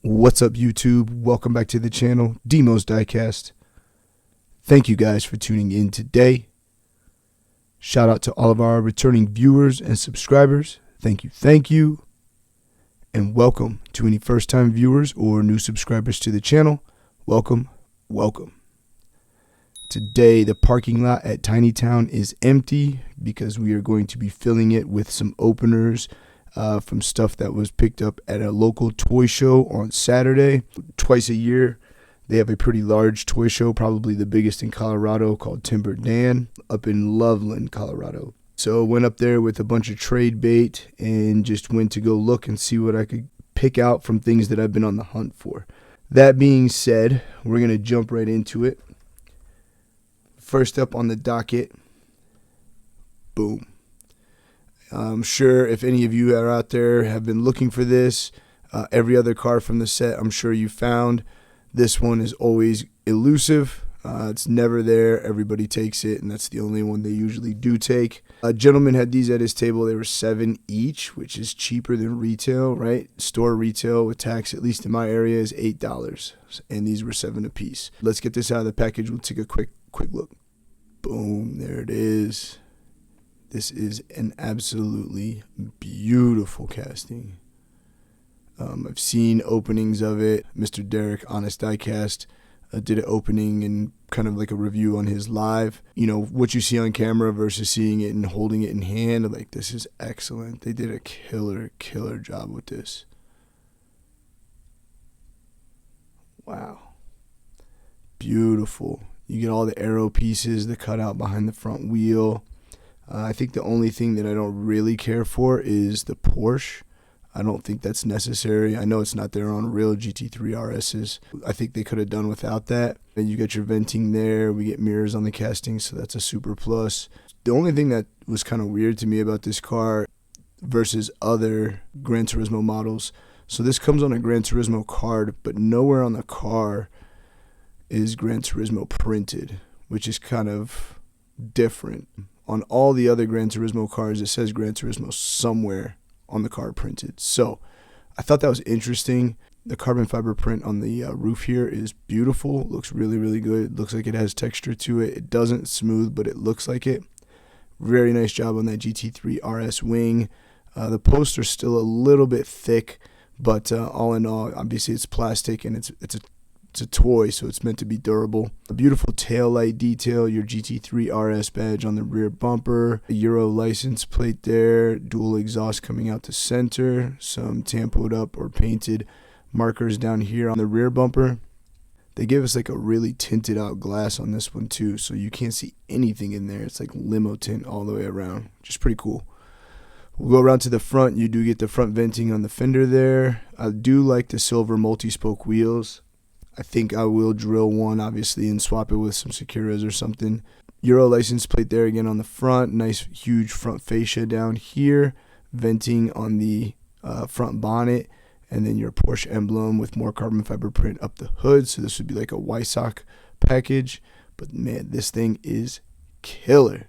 What's up, YouTube? Welcome back to the channel, Diecast. Thank you guys for tuning in today. Shout out to all of our returning viewers and subscribers. Thank you. And welcome to any first-time viewers or new subscribers to the channel. Welcome. Today, the parking lot at Tiny Town is empty because we are going to be filling it with some openers from stuff that was picked up at a local toy show on Saturday. Twice a year, they have a pretty large toy show, probably the biggest in Colorado, called Timber Dan, up in Loveland, Colorado. So went up there with a bunch of trade bait and just went to go look and see what I could pick out from things that I've been on the hunt for. That being said, we're going to jump right into it. First up on the docket, boom. I'm sure if any of you are out there have been looking for this, every other car from the set I'm sure you found. This one is always elusive. It's never there. Everybody takes it, and that's the only one they usually do take. A gentleman had these at his table. They were $7 each, which is cheaper than retail, right? Store retail with tax, at least in my area, is $8, and these were $7 a piece. Let's get this out of the package. We'll take a quick look. Boom, there it is. This is an absolutely beautiful casting. I've seen openings of it. Mr. Derek, Honest Diecast, did an opening and kind of like a review on his live. You know, what you see on camera versus seeing it and holding it in hand. Like, this is excellent. They did a killer job with this. Wow. Beautiful. You get all the arrow pieces, the cutout behind the front wheel. I think the only thing that I don't really care for is the Porsche. I don't think that's necessary. I know it's not there on real GT3 RSs. I think they could have done without that. And you get your venting there. We get mirrors on the casting, so that's a super plus. The only thing that was kind of weird to me about this car versus other Gran Turismo models, so this comes on a Gran Turismo card, but nowhere on the car is Gran Turismo printed, which is kind of different. On all the other Gran Turismo cars, it says Gran Turismo somewhere on the car printed. So I thought that was interesting. The carbon fiber print on the roof here is beautiful. It looks really good. It looks like it has texture to it. It doesn't smooth, but it looks like it. Very nice job on that GT3 RS wing. The posts are still a little bit thick, but all in all, obviously it's plastic and it's a toy, so it's meant to be durable. A beautiful tail light detail, your GT3 RS badge on the rear bumper, a Euro license plate there, dual exhaust coming out to center, some tampoed up or painted markers down here on the rear bumper. They gave us like a really tinted out glass on this one too, so you can't see anything in there. It's like limo tint all the way around, which is pretty cool. We'll go around to the front. You do get the front venting on the fender there. I do like the silver multi-spoke wheels. I think I will drill one, obviously, and swap it with some Securas or something. Euro license plate there again on the front. Nice, huge front fascia down here. Venting on the front bonnet. And then your Porsche emblem with more carbon fiber print up the hood. So this would be like a Weissach package. But, man, this thing is killer.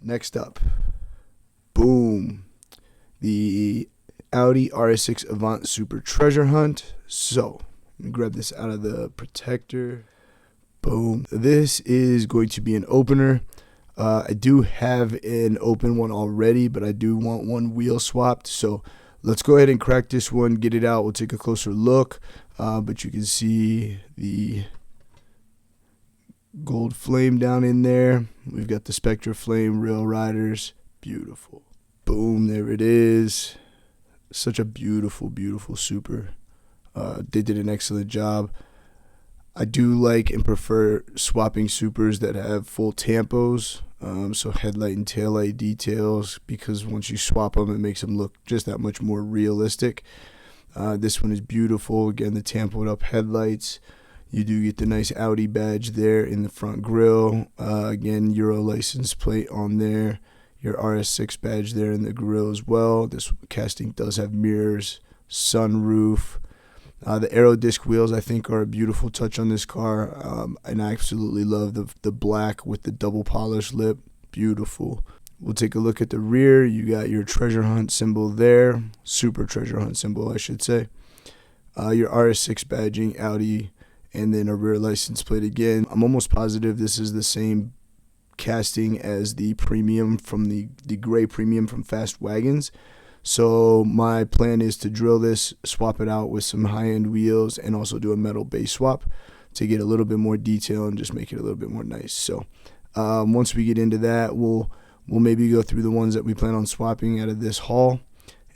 Next up. Boom. The Audi RS6 Avant Super Treasure Hunt. So, let me grab this out of the protector. Boom. This is going to be an opener. I do have an open one already, but I do want one wheel swapped. So, let's go ahead and crack this one, get it out. We'll take a closer look. But you can see the gold flame down in there. We've got the Spectra Flame Rail Riders. Beautiful. Boom. There it is. Such a beautiful super. They did an excellent job. I do like and prefer swapping supers that have full tampos, so headlight and taillight details, because once you swap them, it makes them look just that much more realistic. This one is beautiful. Again, the tampoed up headlights. You do get the nice Audi badge there in the front grille. Again, Euro license plate on there. Your RS6 badge there in the grille as well. This casting does have mirrors, sunroof. The aero disc wheels, I think, are a beautiful touch on this car. And I absolutely love the black with the double polished lip. Beautiful. We'll take a look at the rear. You got your treasure hunt symbol there. Super treasure hunt symbol, I should say. Your RS6 badging, Audi, and then a rear license plate again. I'm almost positive this is the same casting as the premium from the gray premium from Fast Wagons. So my plan is to drill this, swap it out with some high-end wheels, and also do a metal base swap to get a little bit more detail and just make it a little bit more nice. So once we get into that, we'll maybe go through the ones that we plan on swapping out of this haul,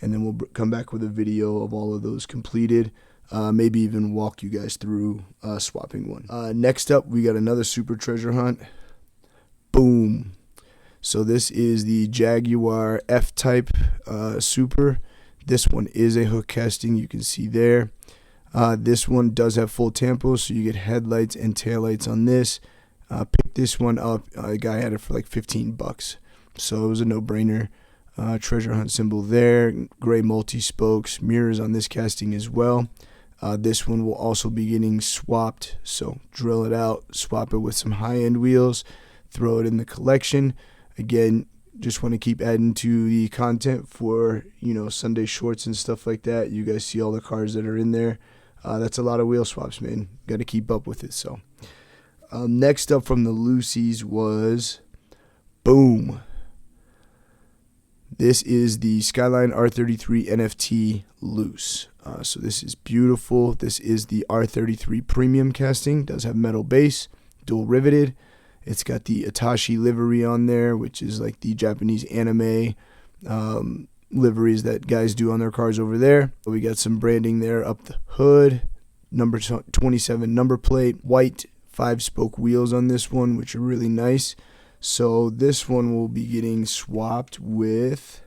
and then we'll come back with a video of all of those completed. Maybe even walk you guys through swapping one. Next up, we got another super treasure hunt. Boom. So this is the Jaguar F-Type Super. This one is a hook casting, you can see there. This one does have full tampo, so you get headlights and taillights on this. Picked this one up. A guy had it for like 15 bucks. So it was a no-brainer. Treasure hunt symbol there. Gray multi-spokes. Mirrors on this casting as well. This one will also be getting swapped. So drill it out, swap it with some high-end wheels, throw it in the collection. Again, just want to keep adding to the content for, Sunday shorts and stuff like that. You guys see all the cars that are in there. That's a lot of wheel swaps, man. Got to keep up with it. So next up from the Lucy's was, boom. This is the Skyline R33 NFT loose. So this is beautiful. This is the R33 premium casting. Does have metal base, dual riveted. It's got the Itachi livery on there, which is like the Japanese anime liveries that guys do on their cars over there. We got some branding there up the hood. Number 27 number plate. White 5-spoke wheels on this one, which are really nice. So this one will be getting swapped with,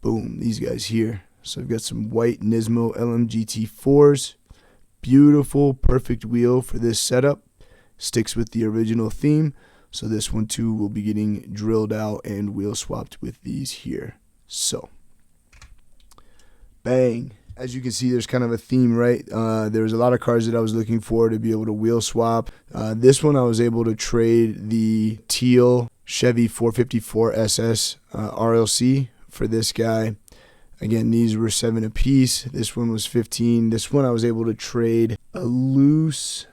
boom, these guys here. So I've got some white Nismo LMGT4s. Beautiful, perfect wheel for this setup. Sticks with the original theme. So this one too will be getting drilled out and wheel swapped with these here. So, bang. As you can see, there's kind of a theme, right? There's a lot of cars that I was looking for to be able to wheel swap. This one I was able to trade the teal Chevy 454 SS RLC for this guy. Again, these were 7 apiece. This one was 15. This one I was able to trade a loose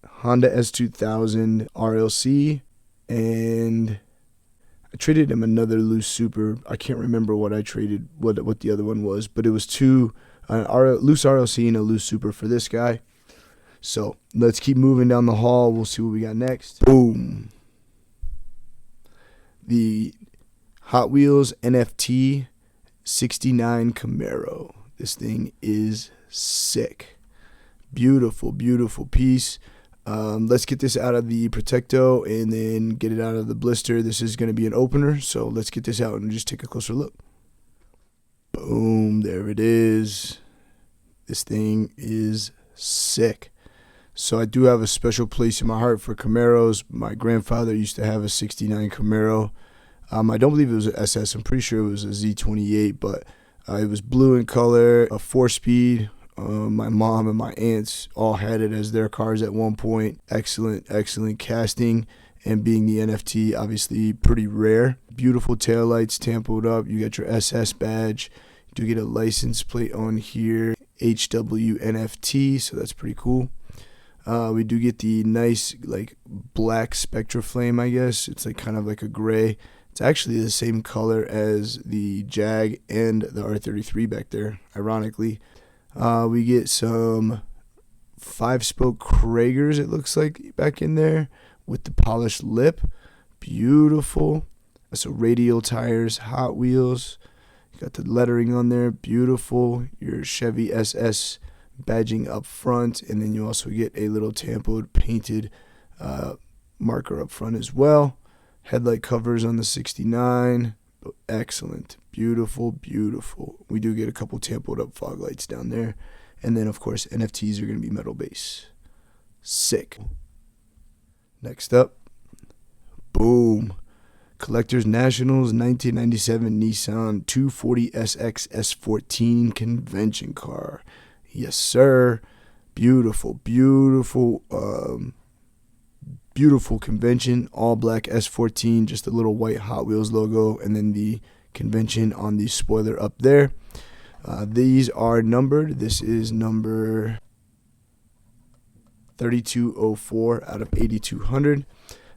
Honda S2000 RLC, and I traded him another loose Super. I can't remember what I traded, what the other one was, but it was two loose RLC and a loose Super for this guy. So let's keep moving down the hall. We'll see what we got next. Boom. The Hot Wheels NFT 69 Camaro. This thing is sick. Beautiful, beautiful piece. Let's get this out of the Protecto and then get it out of the blister. This is going to be an opener, so let's get this out and just take a closer look. Boom, there it is. This thing is sick. So I do have a special place in my heart for Camaros. My grandfather used to have a 69 Camaro. I don't believe it was an SS. I'm pretty sure it was a Z28, but it was blue in color, a 4-speed. My mom and my aunts all had it as their cars at one point. Excellent, excellent casting. And being the NFT, obviously pretty rare. Beautiful taillights, tampoed up. You got your SS badge. You do get a license plate on here. HWNFT, so that's pretty cool. We do get the nice like black Spectra flame, I guess. It's like kind of like a gray. It's actually the same color as the Jag and the R33 back there, ironically. We get some 5-spoke Kragers, it looks like, back in there with the polished lip. Beautiful. So radial tires, Hot Wheels. You got the lettering on there. Beautiful. Your Chevy SS badging up front. And then you also get a little tampoed painted marker up front as well. Headlight covers on the 69. Excellent. Beautiful, beautiful. We do get a couple tampoed up fog lights down there. And then, of course, NFTs are going to be metal base. Sick. Next up, boom. Collectors Nationals 1997 Nissan 240SX S14 convention car. Yes, sir. Beautiful, beautiful, beautiful convention. All black S14, just a little white Hot Wheels logo, and then the convention on the spoiler up there. These are numbered. This is number 3204 out of 8200.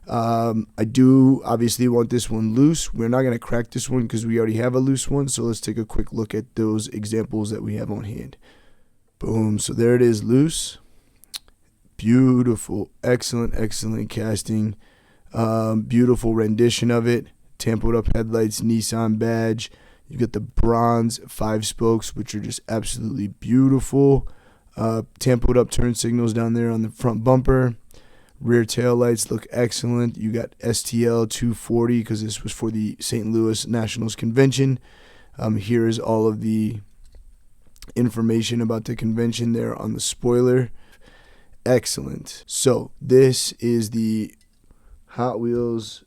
I do obviously want this one loose. We're not going to crack this one because we already have a loose one. So let's take a quick look at those examples that we have on hand. Boom. So there it is, loose. Beautiful. Excellent, excellent casting. Beautiful rendition of it. Tampoed up headlights, Nissan badge. You get the bronze 5 spokes, which are just absolutely beautiful. Tampoed up turn signals down there on the front bumper. Rear tail lights look excellent. You got STL 240 because this was for the St. Louis Nationals convention. Here is all of the information about the convention there on the spoiler. Excellent. So this is the Hot Wheels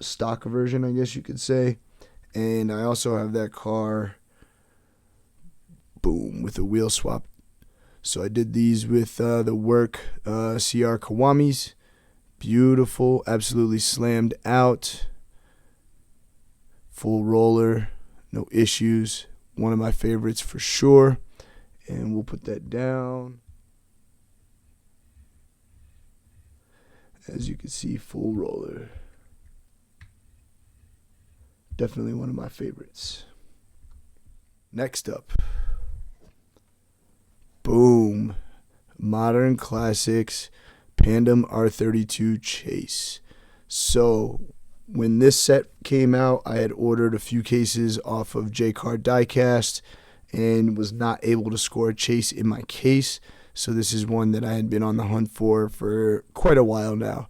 stock version, I guess you could say. And I also have that car, boom, with a wheel swap. So I did these with the work CR Kawamis. Beautiful, absolutely slammed out. Full roller, no issues. One of my favorites for sure. And we'll put that down. As you can see, full roller. Definitely one of my favorites. Next up. Boom. Modern Classics Pandem R32 Chase. So when this set came out, I had ordered a few cases off of J-Card Diecast and was not able to score a Chase in my case. So this is one that I had been on the hunt for quite a while now.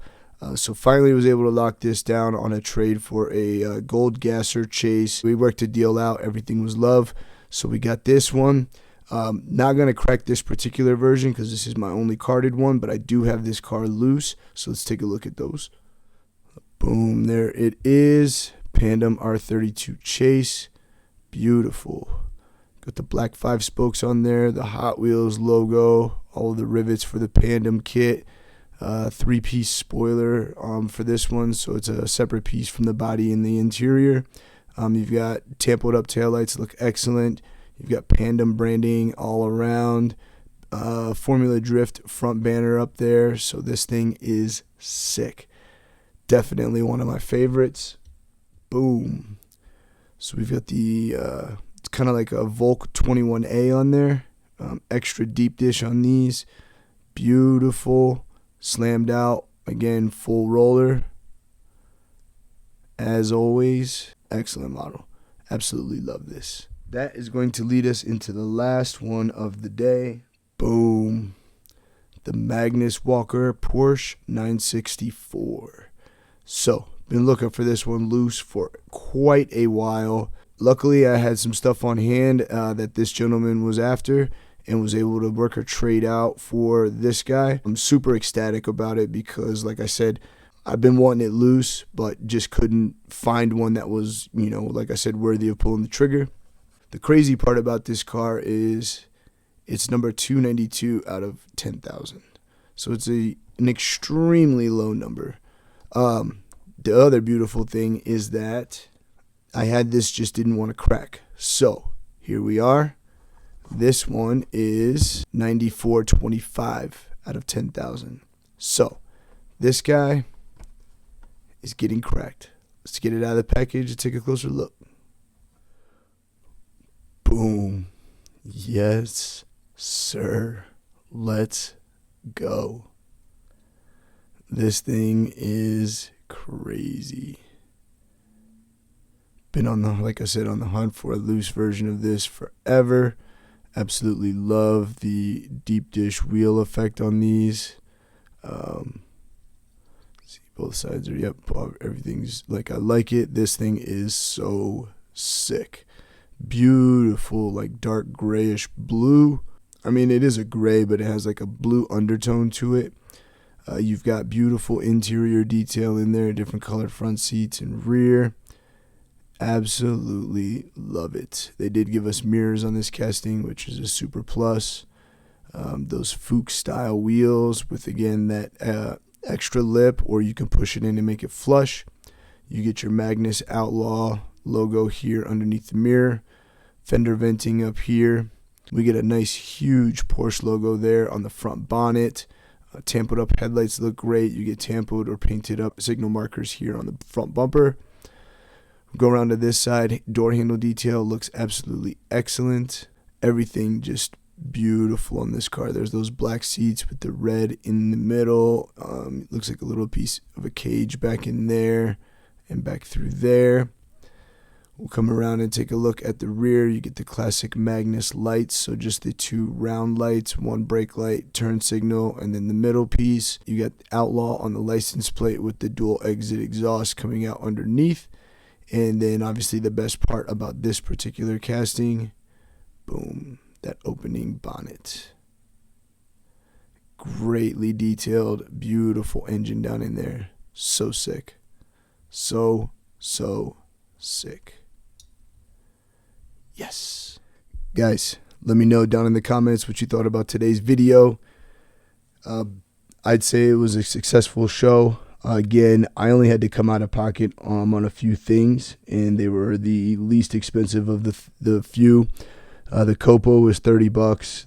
So finally was able to lock this down on a trade for a gold gasser Chase. We worked a deal out. Everything was love. So we got this one. Not going to crack this particular version because this is my only carded one, but I do have this car loose. So let's take a look at those. Boom, there it is. Pandem R32 Chase. Beautiful. Got the black 5 spokes on there, the Hot Wheels logo, all of the rivets for the Pandem kit. 3-piece spoiler for this one, so it's a separate piece from the body and the interior. You've got tampoed up taillights, look excellent. You've got Pandem branding all around. Formula Drift front banner up there, so this thing is sick. Definitely one of my favorites. Boom. So we've got the it's kind of like a Volk 21A on there. Extra deep dish on these. Beautiful. Slammed out. Again, full roller. As always, excellent model. Absolutely love this. That is going to lead us into the last one of the day. Boom. The Magnus Walker Porsche 964. So, been looking for this one loose for quite a while. Luckily, I had some stuff on hand that this gentleman was after and was able to work a trade out for this guy. I'm super ecstatic about it because, like I said, I've been wanting it loose, but just couldn't find one that was, like I said, worthy of pulling the trigger. The crazy part about this car is it's number 292 out of 10,000. So it's an extremely low number. The other beautiful thing is that I had this, just didn't want to crack. So here we are. This one is 9425 out of 10,000. So this guy is getting cracked. Let's get it out of the package and take a closer look. Boom. Yes, sir. Let's go. This thing is crazy. Been on the, like I said, on the hunt for a loose version of this forever. Absolutely love the deep dish wheel effect on these. See, Both sides are, yep, everything's like I like it. This thing is so sick. Beautiful, like dark grayish blue. I mean, it is a gray, but it has like a blue undertone to it. You've got beautiful interior detail in there, different colored front seats and rear. Absolutely love it. They did give us mirrors on this casting, which is a super plus. Those Fuchs style wheels with, again, that extra lip, or you can push it in and make it flush. You get your Magnus Outlaw logo here underneath the mirror. Fender venting up here. We get a nice huge Porsche logo there on the front bonnet. Tampoed up headlights look great. You get tampoed or painted up signal markers here on the front bumper. Go around to this side. Door handle detail looks absolutely excellent. Everything just beautiful on this car. There's those black seats with the red in the middle. Looks like a little piece of a cage back in there and back through there. We'll come around and take a look at the rear. You get the classic Magnus lights, so just the two round lights, one brake light, turn signal, and then the middle piece. You got Outlaw on the license plate with the dual exit exhaust coming out underneath. And then obviously the best part about this particular casting, boom, that opening bonnet. Greatly detailed, beautiful engine down in there. So sick. So sick. Yes. Guys, let me know down in the comments what you thought about today's video. I'd say it was a successful show. Again, I only had to come out of pocket on a few things, and they were the least expensive of the few. The Copo was $30,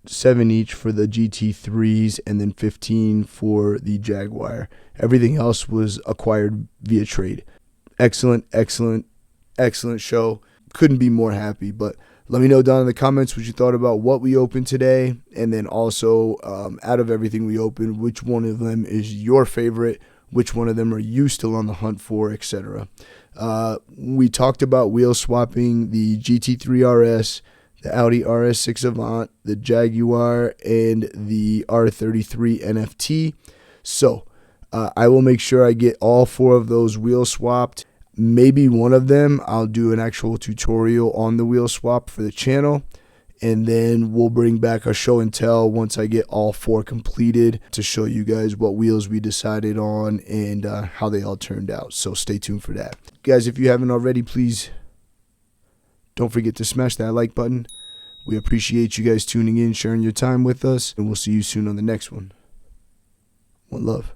$7 each for the GT3s, and then $15 for the Jaguar. Everything else was acquired via trade. Excellent show. Couldn't be more happy. But let me know down in the comments what you thought about what we opened today, and then also out of everything we opened, which one of them is your favorite, which one of them are you still on the hunt for, etc. We talked about wheel swapping the GT3 RS, the Audi RS6 Avant, the Jaguar, and the R33 NFT. So I will make sure I get all four of those wheel swapped. Maybe one of them I'll do an actual tutorial on the wheel swap for the channel, and then we'll bring back a show and tell once I get all four completed to show you guys what wheels we decided on and how they all turned out. So stay tuned for that. Guys, if you haven't already, please don't forget to smash that like button. We appreciate you guys tuning in, sharing your time with us, and we'll see you soon on the next one. One love.